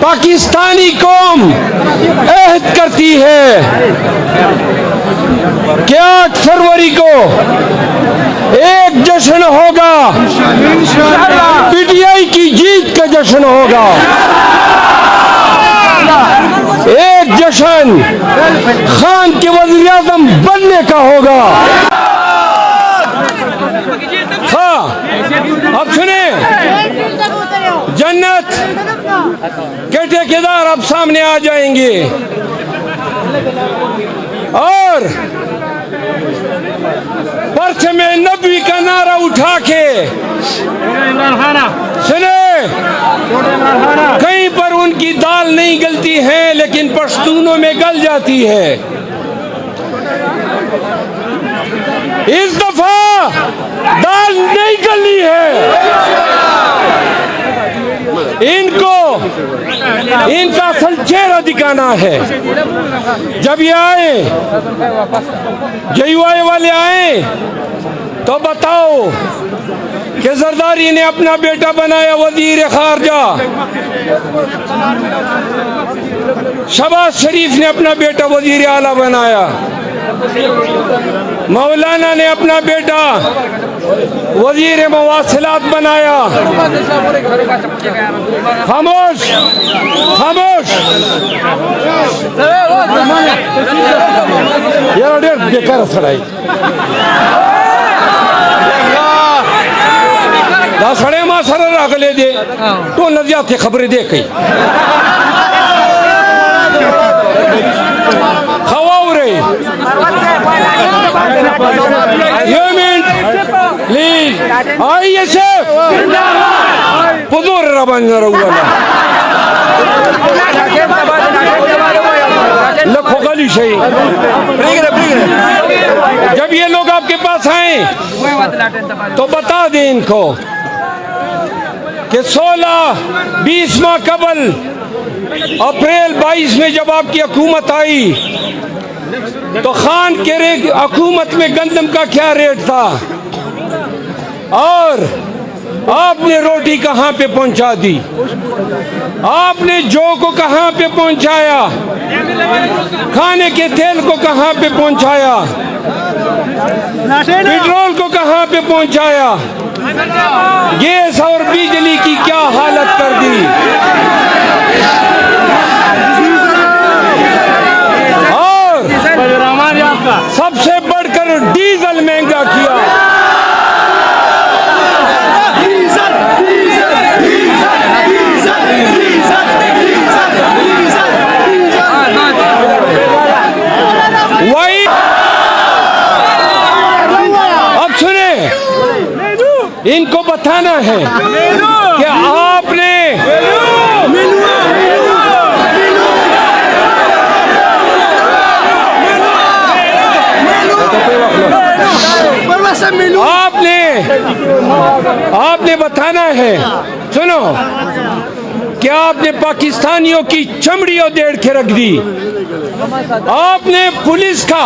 पाकिस्तानी कौम अहद करती है कि 8 फरवरी को एक जश्न होगा, पीटीआई की जीत का जश्न होगा, एक जश्न खान के वज़ीर आज़म बनने का होगा। हाँ, अब सुने, जन्नत के ठेकेदार अब सामने आ जाएंगे और परचम नबी का नारा उठा के सुने, कहीं पर उनकी दाल नहीं गलती है लेकिन पश्तूनों में गल जाती है। इस दफा दाल नहीं गली है। इनको इनका असल चेहरा दिखाना है। जब ये आए, JUI वाले आए तो बताओ कि जरदारी ने अपना बेटा बनाया वजीर खारजा, शहबाज शरीफ ने अपना बेटा वजीर आला बनाया, मौलाना ने अपना बेटा वजीर मवासिलात बनाया। खामोश खामोश यार, डेढ़ बेकार सड़ाई सड़े मां सर अगले दे तो नजिया थे खबरें दे कई खवाओ रे प्लीज आइए शेफ पुदूर रबन लखो गली सही। जब ये लोग आपके पास आए तो बता दें इनको कि 16-20 माह कबल अप्रैल 22 में जब आपकी हुकूमत आई तो खान के हुकूमत में गंदम का क्या रेट था और आपने रोटी कहां पे पहुंचा दी, आपने जौ को कहां पे पहुंचाया, खाने के तेल को कहां पे पहुंचाया, पेट्रोल को कहां पे पहुंचाया, गैस और बिजली की क्या हालत कर दी। और सबसे बढ़कर डीजल महंगा किया। वही अब सुने, इनको बताना है कि आपने आपने बताना है, सुनो, क्या आपने पाकिस्तानियों की चमड़ी उधेड़ के रख दी, आपने पुलिस का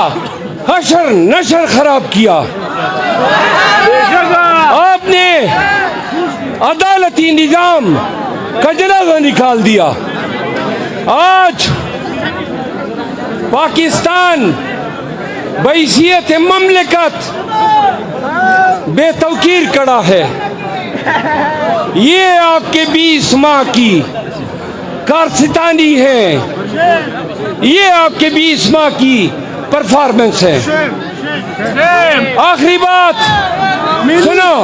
हशर नशर खराब किया, आपने अदालती निजाम का जनाजा निकाल दिया। आज पाकिस्तान बहैसियत ममलिकत बेतौकीर खड़ा है। ये आपके 20 माह की कारस्तानी है, ये आपके 20 माह की परफॉर्मेंस है। आखिरी बात सुनो,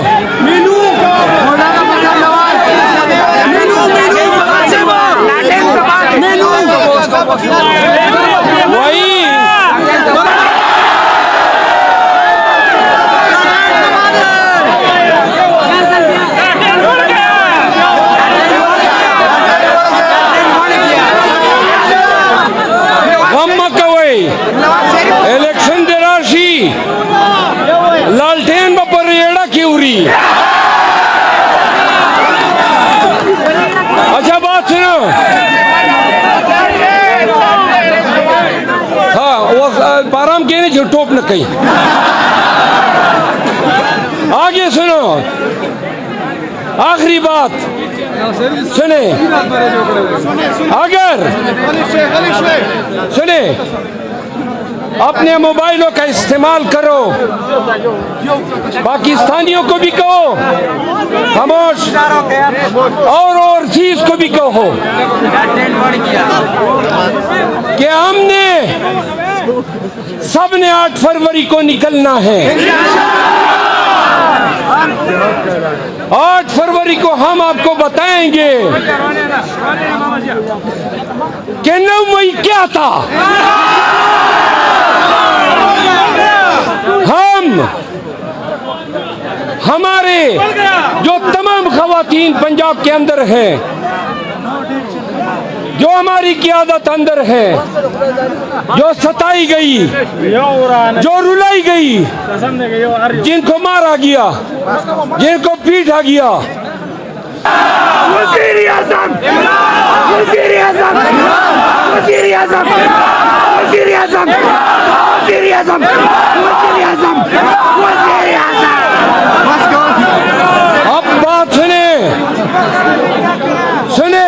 वही इलेक्शन दे राशि लालटेन पर एड़ा क्यों रही। अच्छा बात सुनो, हाँ वो बाराम के नहीं टोप न कहीं। आगे सुनो, आखिरी बात, सुने, अगर सुने अपने मोबाइलों का इस्तेमाल करो, पाकिस्तानियों को भी कहो खामोश, और चीज को भी कहो कि हमने सबने 8 फरवरी को निकलना है। 8 फरवरी को हम आपको बताएंगे कि 9 मई क्या था। हम हमारे जो तमाम खवातीन पंजाब के अंदर हैं, जो हमारी क़ियादत अंदर है, जो सताई गई, जो रुलाई गई, जिनको मारा गया, जिनको पीटा गया, वज़ीर आज़म, वज़ीर आज़म, वज़ीर आज़म, वज़ीर आज़म, वज़ीर आज़म, वज़ीर आज़म, वज़ीर आज़म। अब बात सुने, सुने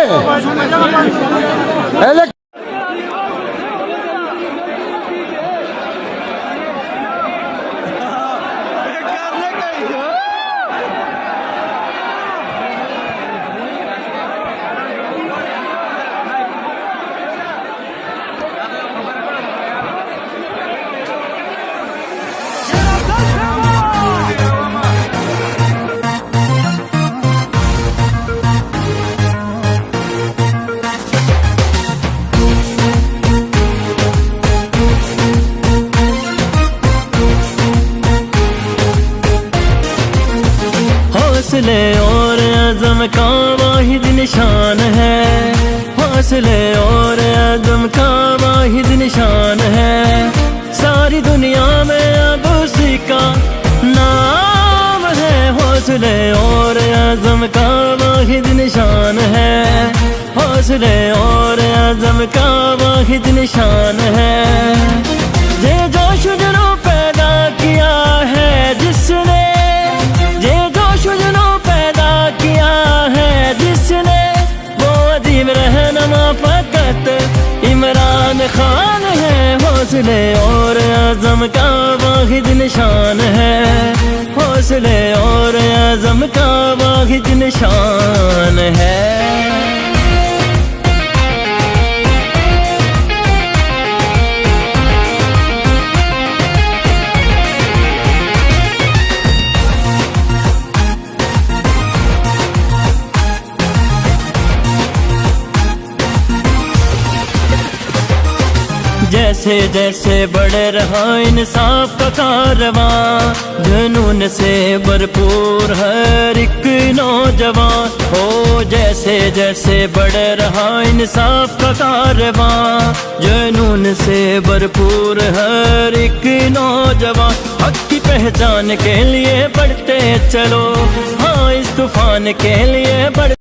हौसले और अज़म का वाहिद निशान है, हौसले और अज़म का वाहिद निशान है। सारी दुनिया में अब उसी का नाम है। हौसले और अज़म का वाहिद निशान है, हौसले और अज़म का वाहिद निशान है। ये जोश जुनू पैदा किया है जिसने, रहनमा फकत इमरान खान है। हौसले और आज़म का वाहिद निशान है, हौसले और आज़म का वाहिद निशान है। जैसे जैसे बढ़ रहा इंसाफ का कारवां, जुनून से भरपूर हर एक नौजवान हो। जैसे जैसे बढ़ रहा इंसाफ का कारवां, जुनून से भरपूर हर एक नौजवान हक की पहचान के लिए बढ़ते चलो। हाँ, इस तूफान के लिए बढ़